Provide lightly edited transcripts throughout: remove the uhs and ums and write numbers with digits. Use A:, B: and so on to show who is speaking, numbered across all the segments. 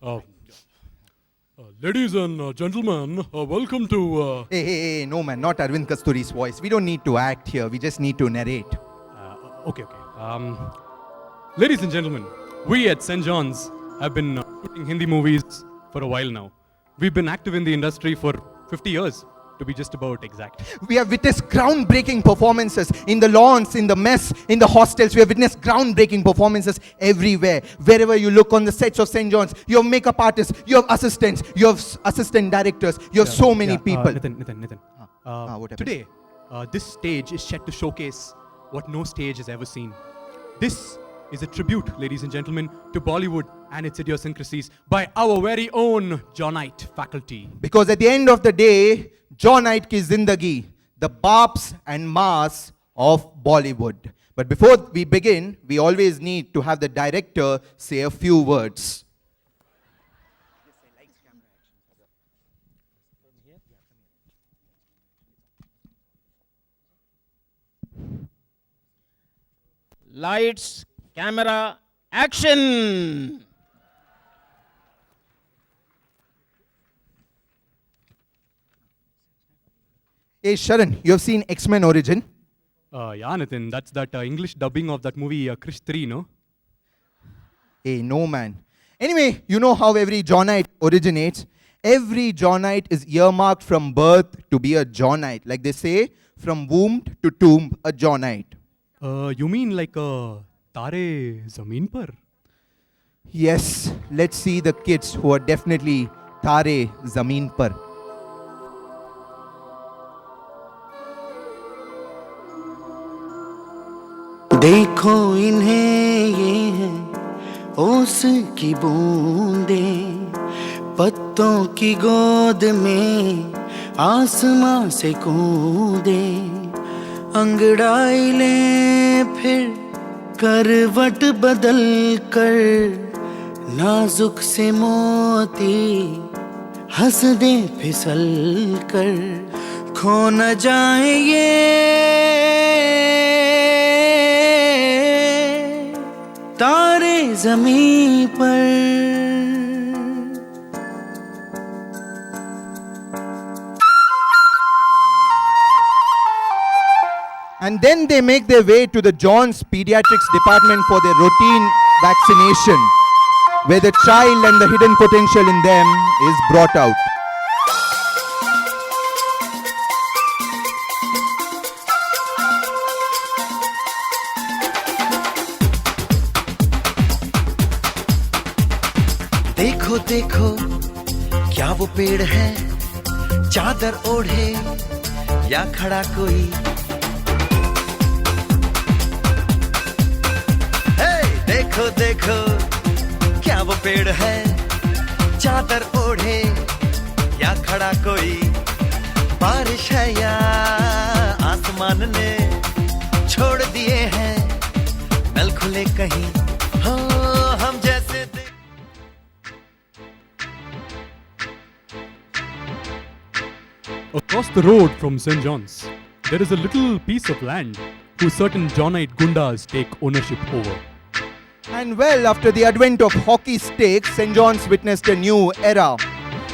A: Uh, Ladies and gentlemen, welcome to.
B: Hey, no man, not Arvind Kasturi's voice. We don't need to act here. We just need to narrate.
A: Okay. Ladies and gentlemen, we at St. John's have been shooting Hindi movies for a while now. We've been active in the industry for 50 years, to be just about exact.
B: We have witnessed groundbreaking performances in the lawns, in the mess, in the hostels. We have witnessed groundbreaking performances everywhere. Wherever you look on the sets of St. John's, you have makeup artists, you have assistants, you have assistant directors, you have so many people.
A: Nitin.
B: what happened?
A: Today, this stage is set to showcase what no stage has ever seen. This is a tribute, ladies and gentlemen, to Bollywood and its idiosyncrasies by our very own Johnite faculty.
B: Because at the end of the day, Johnite ki zindagi, the baps and maas of Bollywood. But before we begin, we always need to have the director say a few words.
C: Lights, camera, action!
B: Hey Sharan, you have seen X-Men Origin?
A: Yeah, Nitin, that's that English dubbing of that movie, Krish 3, no?
B: Hey, no man. Anyway, you know how every Johnite originates? Every Johnite is earmarked from birth to be a Johnite. Like they say, from womb to tomb, a Johnite.
A: You mean like Tare Zameen Par?
B: Yes, let's see the kids who are definitely Tare Zameen Par.
D: देखो इन्हें ये है ओस की बूंदें पत्तों की गोद में आसमां से कूदे अंगड़ाई ले फिर करवट बदल कर नाजुक से मोती हंस दे फिसल कर खो न जाए ये तारे ज़मीं पर.
B: And then they make their way to the John's Pediatrics Department for their routine vaccination, where the child and the hidden potential in them is brought out.
D: देखो देखो क्या वो पेड़ है चादर ओढ़े या खड़ा कोई देखो देखो क्या वो पेड़ है चादर ओढ़े या खड़ा कोई बारिश है या आसमान ने छोड़ दिए हैं नल खुले कहीं हो हम जैसे
A: Across the road from St. John's, there is a little piece of land whose certain Johnite gundas take ownership over.
B: And well, after the advent of hockey sticks, St. John's witnessed a new era.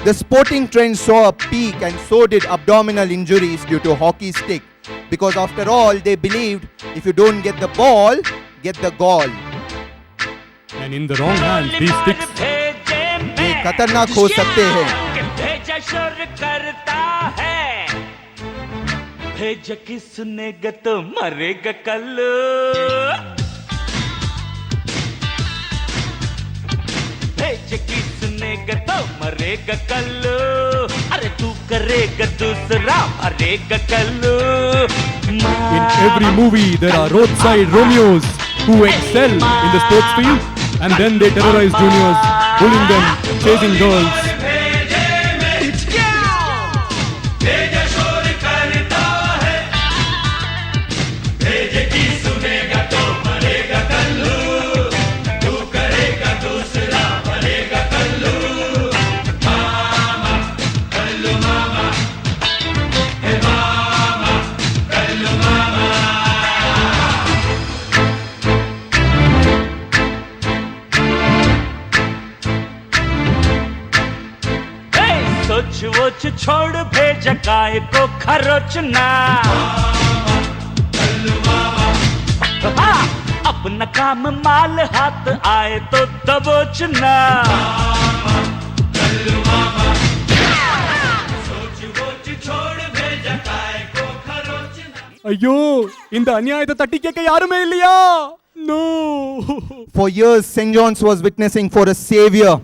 B: The sporting trend saw a peak and so did abdominal injuries due to hockey stick. Because after all, they believed if you don't get the ball, get the goal.
A: And in the wrong hands, these sticks
B: ये खतरनाक हो सकते हैं.
E: भेज किसने तो मरेगा कल भेज किसने तो मरेगा कल अरे तू करेगा दूसरा मरेगा कल.
A: In every movie, there are roadside Romeos who excel in the sports field and then they terrorize juniors, bullying them, chasing girls.
E: वोच छोड़ भेज काय को खरोचना अपना काम माल हाथ आए तो दबोचना सोच वोच छोड़ भेज काय को खरोचना
A: अयो इंद अन्यायத தட்டிக்க யாருமே இல்லையா? No.
B: For years, St. John's was witnessing for a savior,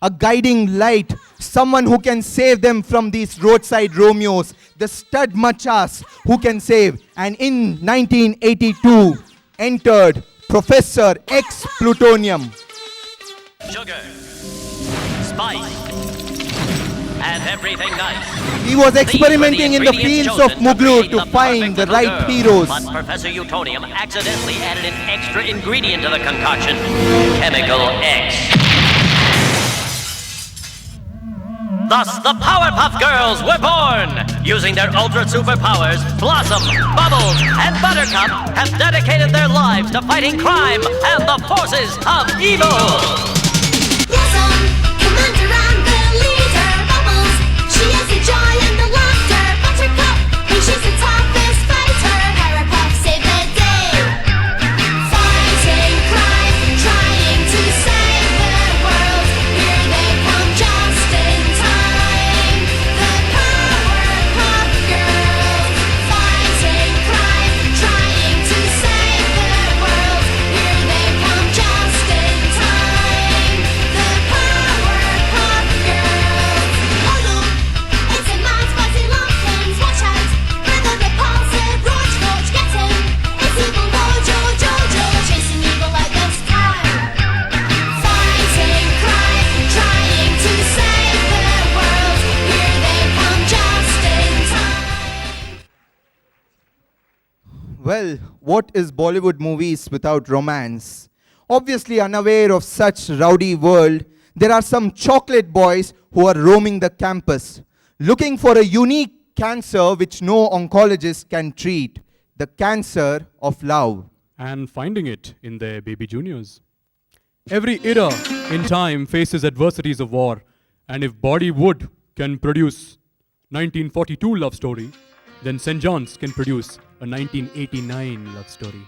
B: a guiding light, someone who can save them from these roadside Romeos, the stud machas who can save. And in 1982, entered Professor X Plutonium.
F: Sugar, spice, and everything nice.
B: He was
F: These were
B: experimenting in the
F: ingredients
B: fields of
F: chosen to
B: Mughal
F: create
B: to
F: the
B: find
F: perfect
B: the
F: little
B: right
F: girl.
B: heroes.
F: But Professor Utonium accidentally added an extra ingredient to the concoction, Chemical X. Thus, the Powerpuff Girls were born! Using their ultra superpowers, Blossom, Bubbles, and Buttercup have dedicated their lives to fighting crime and the forces of evil!
G: Blossom, commander and the leader. Bubbles, she is the joy and the laughter. Buttercup, hey, she's the toughest fighter. Powerpuff save the day. Fighting crime, trying to save the world. Here they come just in time. The Powerpuff Girls. Fighting crime, trying to save the world. Here they come just in time. The Powerpuff Girls. Oh look, it's a mad fuzzy lumpies. Watch out, brother repulsive. Roach, roach, get him. It's evil Mojo, Jojo, chasing evil at this time. Fighting crime, trying to save the world. Here they come just in time.
B: Well, what is Bollywood movies without romance? Obviously unaware of such rowdy world, there are some chocolate boys who are roaming the campus, looking for a unique cancer which no oncologist can treat, the cancer of love.
A: And finding it in their baby juniors. Every era in time faces adversities of war, and if Bollywood can produce 1942 love story, then St. John's can produce a 1989 love story.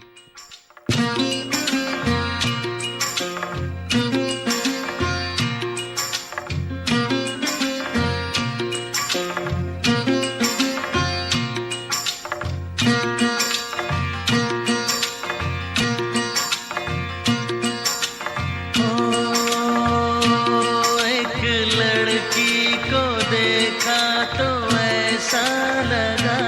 D: एक लड़की को देखा तो ऐसा लगा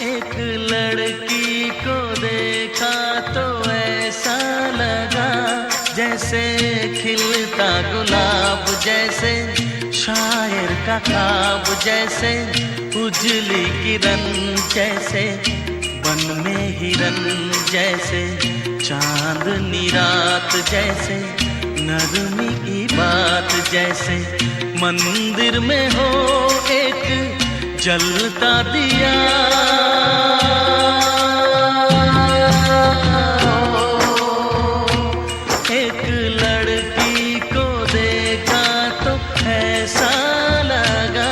D: एक लड़की को देखा तो ऐसा लगा जैसे खिलता गुलाब जैसे शायर का ख्वाब जैसे उजली किरण जैसे बन में हिरन जैसे चांदनी रात जैसे नरमी की बात जैसे मंदिर में हो एक जलता दिया एक लड़की को देखा तो ऐसा लगा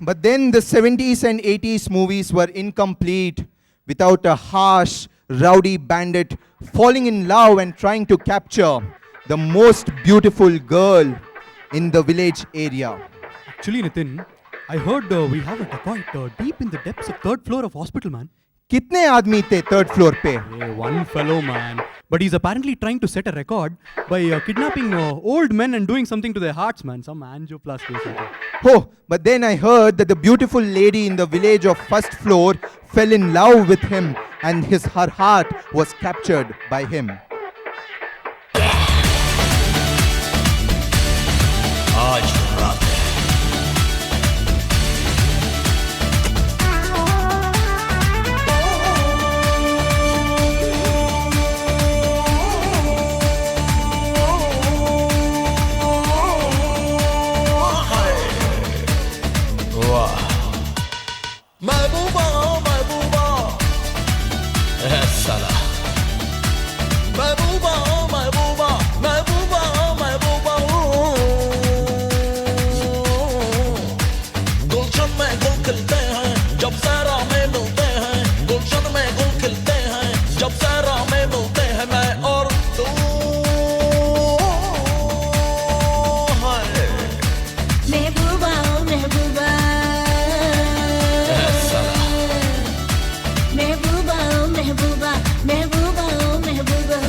B: But then the 70s and 80s movies were incomplete without a harsh, rowdy bandit falling in love and trying to capture the most beautiful girl in the village area.
A: Actually, Nitin, I heard we have a dacoit deep in the depths of third floor of hospital, man.
B: कितने आदमी थे third floor पे?
A: Hey, one fellow, man. But he's apparently trying to set a record by kidnapping old men and doing something to their hearts, man. Some angioplasty or something.
B: Oh, but then I heard that the beautiful lady in the village of first floor fell in love with him and her heart was captured by him.
H: आज रात है। वाह महबूबा महबूबा साला महबूबा महबूबा महबूबा महबूबा गुलशन में गुल खिलते हैं जब सहरा में मिलते हैं, गुलशन में गुल खिलते हैं जब सहरा में मिलते हैं, मैं और तू।
G: महबूबा ओ महबूबा महबूबा ओ महबूबा महबूबा ओ महबूबा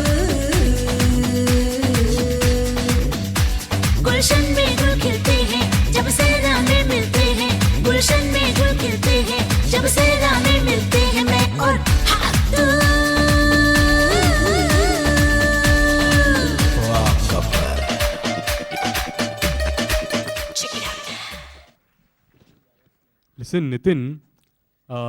G: गुलशन में गुल खिलते हैं जब सहरा में मिलते हैं, गुलशन में गुल खिलते हैं जब सहरा में मिलते हैं, मैं और हाँ तू।
H: वाह कब्र
A: Listen, Nitin,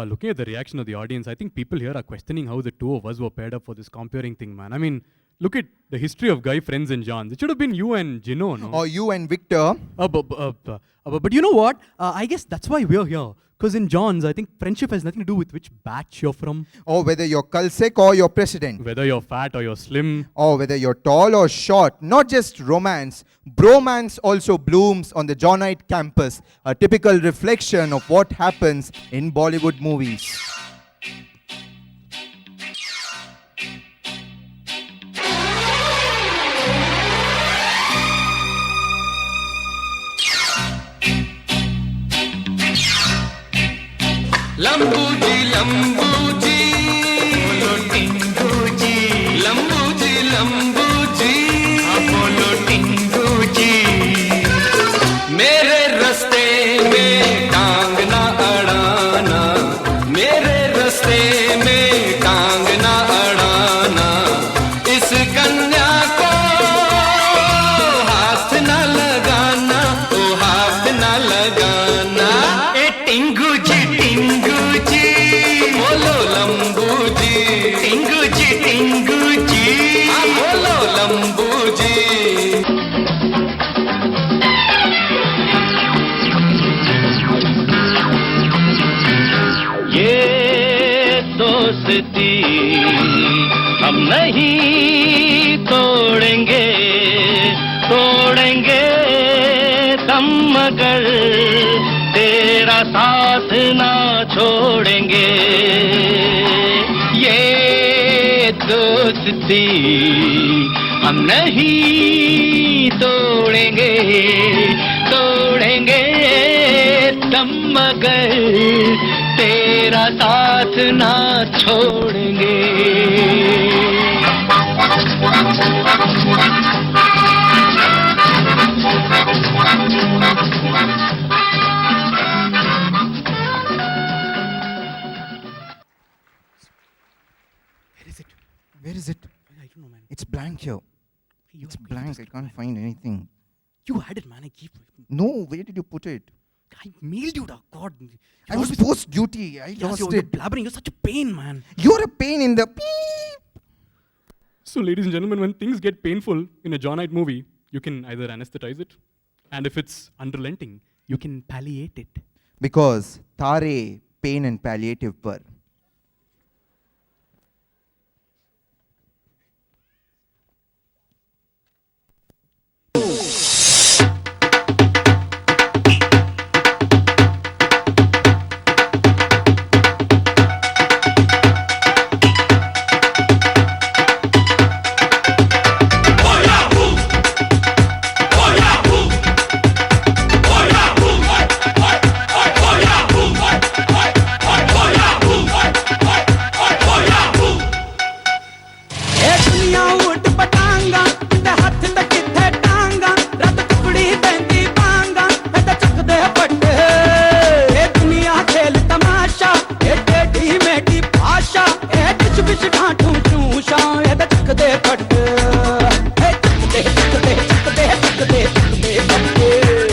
A: looking at the reaction of the audience, I think people here are questioning how the two of us were paired up for this comparing thing, man. I mean, look at the history of Guy, Friends and Johns. It should have been you and Gino, no?
B: Or you and Victor.
A: But you know what? I guess that's why we're here. Because in Johns, I think friendship has nothing to do with which batch you're from,
B: Or whether you're Kalsek or you're president.
A: whether you're fat or you're slim.
B: Or whether you're tall or short. Not just romance, bromance also blooms on the Johnite campus, a typical reflection of what happens in Bollywood movies.
D: लंबू जी बोलो टिंगू जी, लंबू जी बोलो टिंगू जी, मेरे रास्ते में टांग ना अड़ाना, मेरे रास्ते में टांग ना अड़ाना, इस कन्या को हाथ ना लगाना, ओ हाथ ना लगाना, ए टिंगू जी बोलो लंबू जी बोलो लंबू जी। ये दोस्ती हम नहीं तोड़ेंगे, तोड़ेंगे दम मगर तेरा साथ ना छोड़ेंगे, ये दोस्ती हम नहीं तोड़ेंगे, तोड़ेंगे दम मगर तेरा साथ ना छोड़ेंगे।
B: Where is it?
A: I don't know, man.
B: It's blank here. It's blank. I can't find anything.
A: You had it, man. I keep.
B: No, where did you put it?
A: I mailed you, God.
B: I was post duty. I lost
A: You're
B: it.
A: blabbering. You're such a pain, man.
B: You're a pain in the beep.
A: So, ladies and gentlemen, when things get painful in a Johnite movie, you can either anesthetize it, and if it's unrelenting, you can palliate it.
B: Because Tare, pain and palliative per.
I: Hey,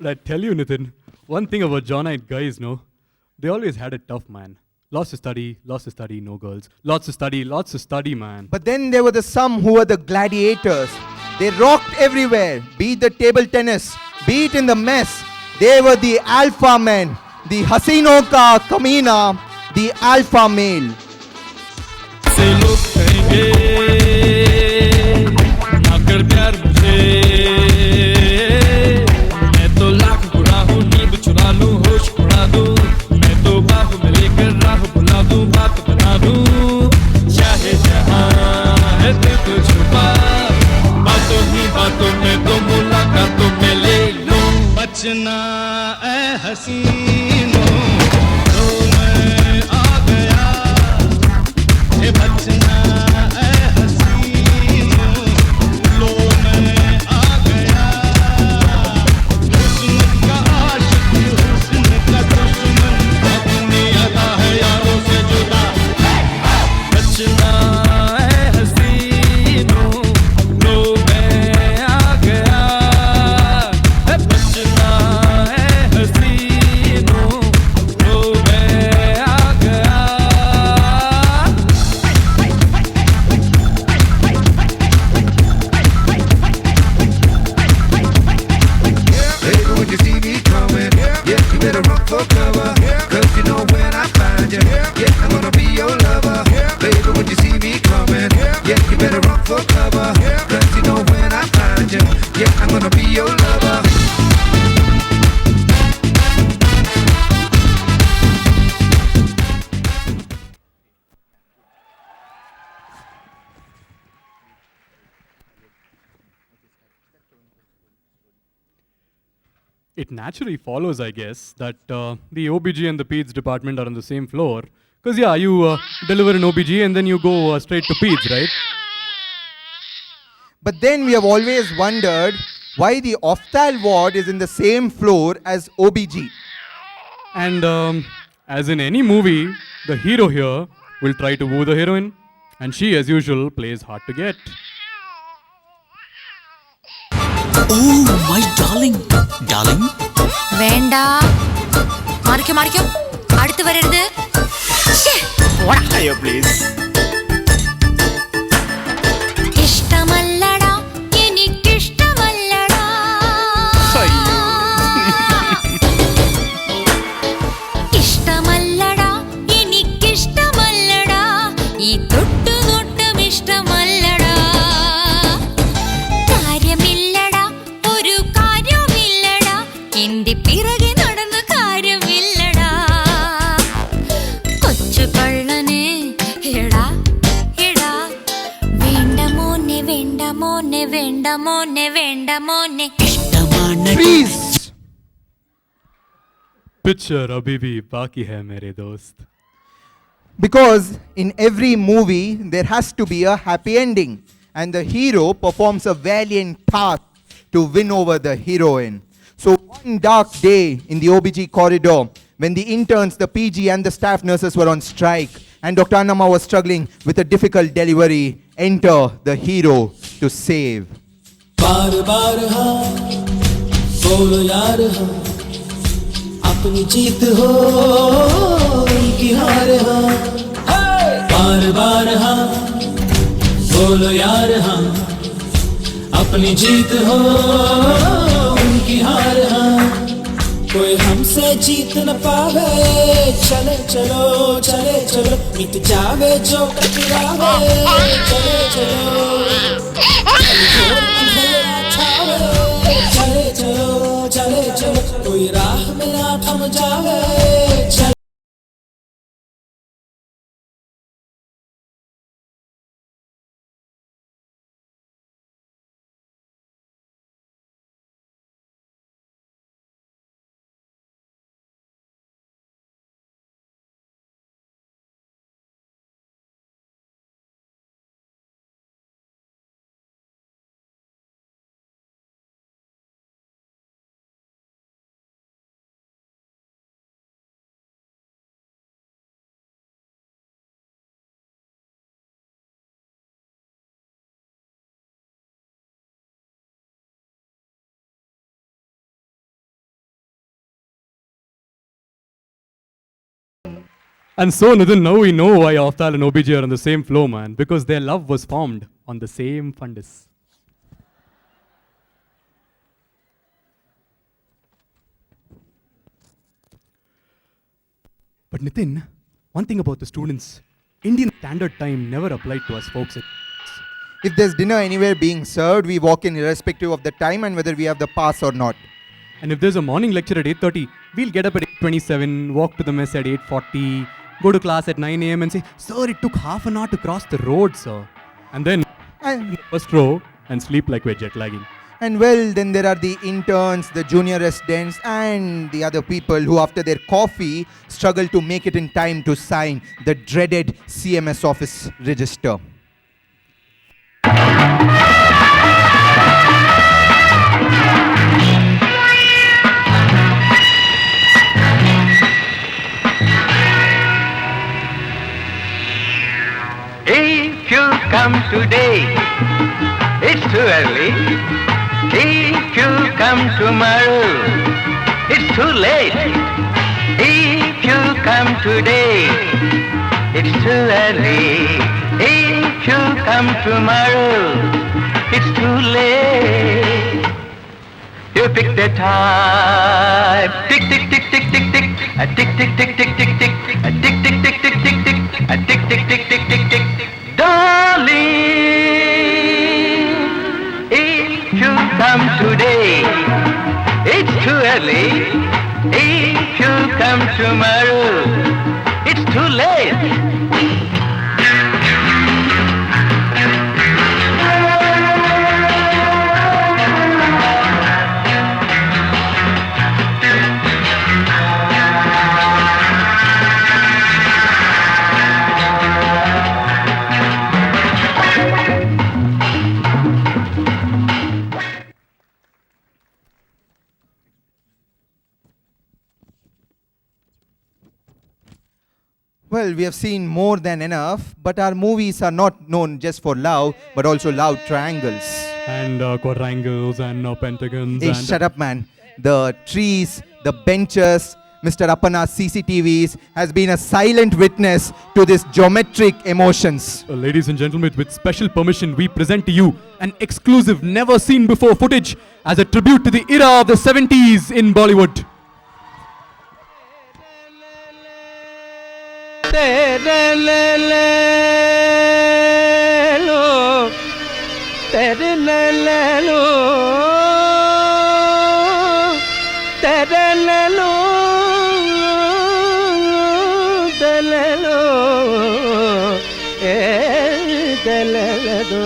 A: But I tell you, Nitin, one thing about Johnite guys, no, they always had it tough, man. Lots to study, no girls. Lots to study, man.
B: But then there were the some who were the gladiators. They rocked everywhere, be it the table tennis, be it in the mess. They were the alpha men, the Hasino ka Kamina, the alpha male.
H: से लोग कहेंगे ना कर प्यार मुझे मैं तो लाख बुरा हूँ नींद चुरा लूँ होश उड़ा दूँ मैं तो बाहों में लेकर राह बुला दूँ बात बना दूँ चाहे जहाँ है दिल तो छुपा बातों ही बातों में तो मुलाकातों में ले लूँ बचना ऐ हसीनो तो मैं आ गया ये बचना ऐ हसीनो लो मैं आ गया हुस्न का आशिक हुस्न का दुश्मन अपनी अदा है यारों से जुदा बचना ऐ हसीनो लो मैं आ गया बचना ऐ हसीनो लो मैं आ गया
I: Baby, when you see me coming, yeah, you better run for cover. Cause you know when I find you, yeah, I'm gonna be your lover. Baby, when you see me coming, yeah, you better run for cover. Cause you know when I find you, yeah, I'm gonna be your lover.
A: It naturally follows, I guess, that the OBG and the PEDS department are on the same floor. Because, yeah, you deliver an OBG and then you go straight to PEDS, right?
B: But then we have always wondered why the Oftal ward is in the same floor as OBG.
A: And as in any movie, the hero here will try to woo the heroine. And she, as usual, plays hard to get.
J: Oh, my darling. Darling?
G: വേണ്ട മാറിക്കോ മാറിക്കോ അടുത്ത് വരരുത് ശ്ശേ, പോടാ. ഇഷ്ടമല്ലടാ എനിക്കിഷ്ടമല്ലടാ ഇഷ്ടമല്ലടാ എനിക്കിഷ്ടമല്ലടാ ഈ തൊട്ടുനോട്ടം ഇഷ്ടമല്ലടാ കാര്യമില്ലടാ ഒരു കാര്യമില്ലടാ എന്റെ പിറകെ നടന്ന കാര്യമില്ലടാ കൊച്ചു കള്ളനെ എടാ എടാ വേണ്ട മോനെ വേണ്ട മോനെ വേണ്ട മോനെ വേണ്ട മോനെ
B: Freeze!
A: Picture abhi bhi baki hai mere dost.
B: Because in every movie there has to be a happy ending, and the hero performs a valiant task to win over the heroine. So one dark day in the OBG corridor, when the interns, the PG and the staff nurses were on strike, and Dr. Annamma was struggling with a difficult delivery, enter the hero to save.
H: बार बार हाँ बोलो यार हाँ अपनी जीत हो उनकी हार हाँ बार बार हाँ बोलो यार हाँ अपनी जीत हो उनकी हार हाँ कोई हमसे जीत न पावे चले चलो चले चलो मिट जावे जो टकरावे चले चलो चले चलो चले चलो कोई राह में ना थम जावे
A: And so, Nitin, now we know why Avtal and OBJ are on the same floor, man. Because their love was formed on the same fundus. But Nitin, one thing about the students, Indian Standard Time never applied to us folks.
B: If there's dinner anywhere being served, we walk in irrespective of the time and whether we have the pass or not.
A: And if there's a morning lecture at 8:30, we'll get up at 8:27, walk to the mess at 8:40, go to class at 9 a.m. and say, "Sir, it took half an hour to cross the road, sir." And then in the first row and sleep like we're jet lagging.
B: And well, then there are the interns, the junior residents, and the other people who, after their coffee, struggle to make it in time to sign the dreaded CMS office register.
D: If you come today, it's too early. If you come tomorrow, it's too late. If you come today, it's too early. If you come tomorrow, it's too late. You pick the time. Tick, tick, tick, tick, tick, tick. A tick, tick, tick, tick, tick, tick. A tick, tick, tick, tick, tick, tick. A tick, tick, tick, tick, tick, tick. Darling, if you come today, it's too early. If you come tomorrow, it's too late.
B: Well, we have seen more than enough, but our movies are not known just for love, but also love triangles.
A: And quadrangles and pentagons.
B: Hey,
A: and
B: shut up, man. The trees, the benches, Mr. Appana's CCTVs has been a silent witness to this geometric emotions.
A: Ladies and gentlemen, with special permission, we present to you an exclusive, never seen before footage as a tribute to the era of the 70s in Bollywood.
C: तेरे ले लो तेरे ले लो तेरे ले लो तेरे लो तेरे ले दो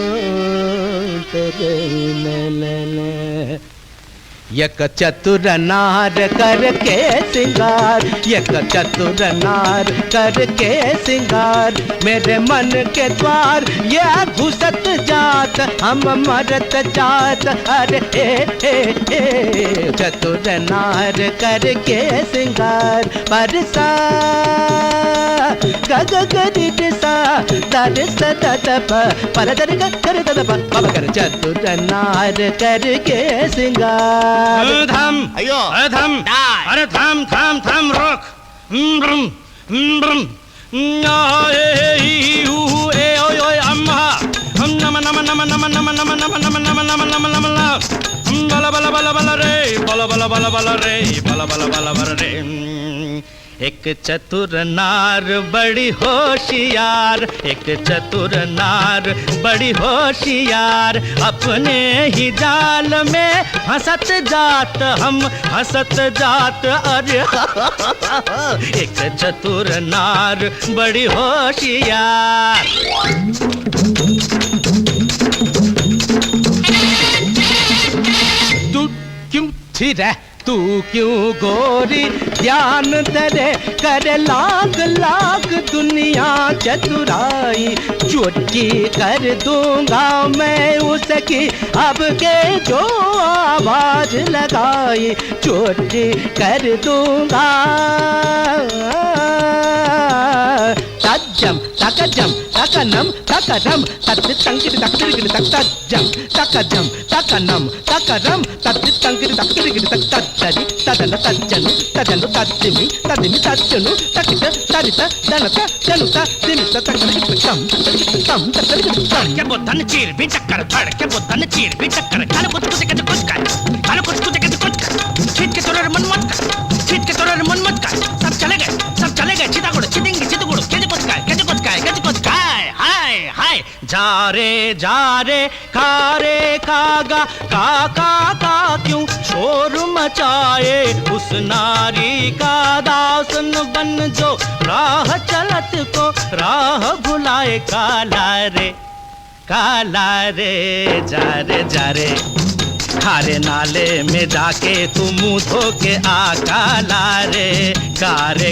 C: तेरे ले यक चतुर नार करके सिंगार यक चतुर नार करके सिंगार मेरे मन के द्वार ये घुसत जात हम मरत जात अरे ए चतुर नार करके सिंगार परसा गग गरिड सा दरस ददप पर दर कर ददप बाबा कर चतुर नार करके सिंगार
K: थम अयो थम अरे थम थम थम रोक ब्रम ब्रम ए ओय अम्मा हम नम नम नम नम नम नम नम नम नम नम नम नम बला बला बला बला रे बला बला बला बला रे बला बला बला बला रे
C: एक चतुर नार बड़ी होशियार एक चतुर नार बड़ी होशियार अपने ही जाल में हंसत जात हम हंसत जात अरे एक चतुर नार बड़ी होशियार तू क्यों थी रह तू क्यों गोरी ध्यान धरे कर लाख लाख दुनिया चतुराई चुटकी कर दूंगा मैं उसकी अब के जो आवाज लगाई चुटकी कर दूंगा tajam takajam takanam takaram tatit tangkiri takdirigiri taktajam takajam takanam takaram tatit tangkiri takdirigiri taktajari tadana tajjanu tadanu tajjimi tadimi tajjanu takita tarita danata januta dimita takam takam
K: क्या बोतन चीर भी टक्कर धड़ क्या बोतन चीर भी टक्कर खाने कुछ कुछ कर खाने कुछ कुछ कर छीट के तोरे मन मत कर छीट के तोरे मन मत कर सब चले गए चिता गुड़ चितेंगे चित गुड़ कैसे कुछ काय हाय हाय जा रे खागा का क्यों शोर मचाए उस नारी का दासन बन जो राह चलत को राह भुलाए काला रे जा रे खारे नाले में जाके तू मुंह धो के आ काला रे गारे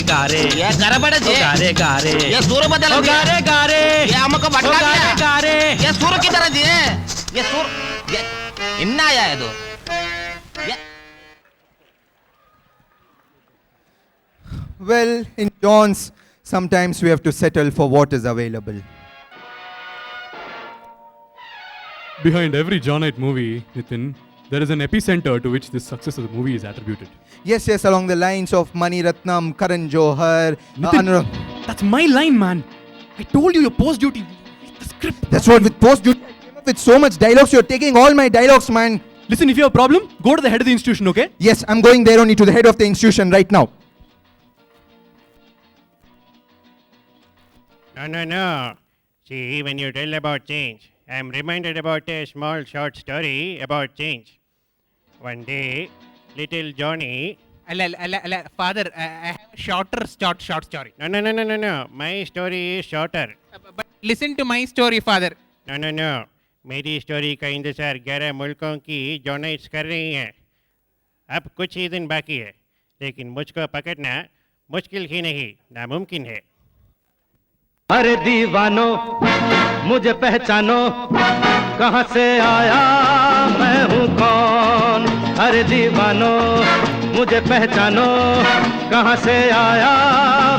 L: ये गड़बड़ जे
K: गारे
L: ये सुर बदल
K: गया गारे
L: ये हमको भटका दिया
K: गारे
L: ये सुर की तरह दिए ये सुर ये इन्ना आया है तो
B: Well, in John's, sometimes we have to settle for what is available.
A: Behind every Johnite movie, Nitin, there is an epicenter to which the success of the movie is attributed.
B: Yes, along the lines of Mani Ratnam, Karan Johar,
A: Nitin, that's my line, man. I told you your post duty. The script.
B: That's what with post duty. I came up with so much dialogues. You're taking all my dialogues, man.
A: Listen, if you have a problem, go to the head of the institution, okay?
B: Yes, I'm going there only to the head of the institution right now.
M: No. See, when you tell about change, I am reminded about a small short story about change. One day, little Johnny...
L: Father, I have a short story.
M: No. My story is shorter.
L: But listen to my story, Father.
M: No. मेरी story का इंतजार 11 मुल्कों की जॉनाइट्स कर रही हैं. अब कुछ ही दिन बाकी है, लेकिन मुझको पकड़ना मुश्किल ही नहीं, नामुमकिन है.
K: अरे दीवानो मुझे पहचानो कहाँ से आया मैं हूँ कौन. अरे दीवानो मुझे पहचानो कहाँ से आया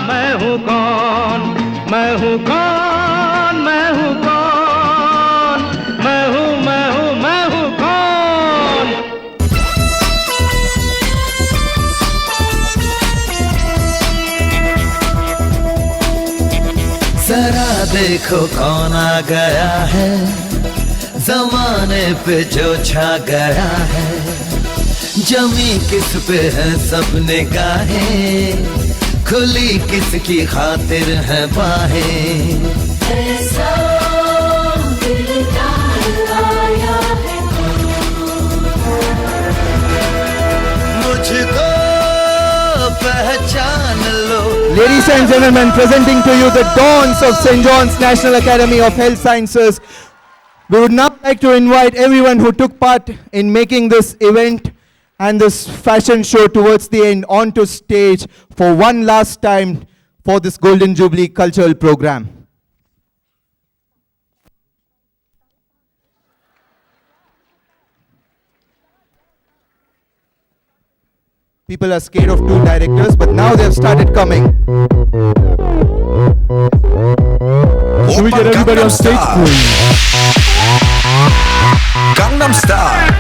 K: मैं हूँ कौन. मैं हूँ कौन मैं हूँ कौन मैं हूँ कौन.
N: जरा देखो कौन आ गया है, जमाने पे जो छा गया है. जमी किस पे है सब निगाहें, खुली किसकी खातिर है बाहें.
G: ऐसा दिलदार आया है
N: मुझको पहचान लो.
B: Ladies and gentlemen, presenting to you the dons of St. John's National Academy of Health Sciences. We would now like to invite everyone who took part in making this event and this fashion show towards the end onto stage for one last time for this Golden Jubilee cultural program. People are scared of two directors, but now they have started coming.
A: Should we get everybody on stage, please?
I: Gangnam Style.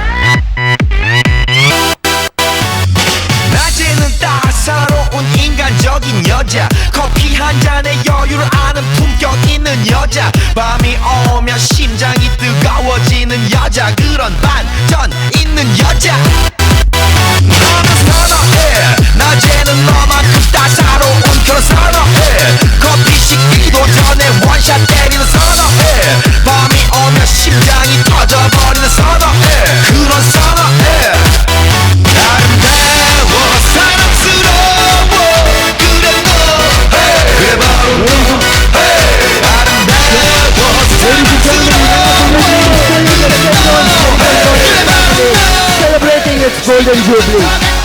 I: 낮에는 따사로운 인간적인 여자, 커피 한 잔에 여유를 아는 품격 있는 여자, 밤이 오면 심장이 뜨거워지는 여자, 그런 반전 있는 여자. 너는 선어해, 낮에는 너만큼 따사로운 그런 선어해. 커피 식기도 전에 원샷 때리는 선어해. 밤이 오면 심장이 터져버리는 선어해. 그런 선어해. 아름다워 사랑스러워 그래 너 그래 바로 너 아름다워 사랑스러워
B: Celebrating its Golden Jubilee.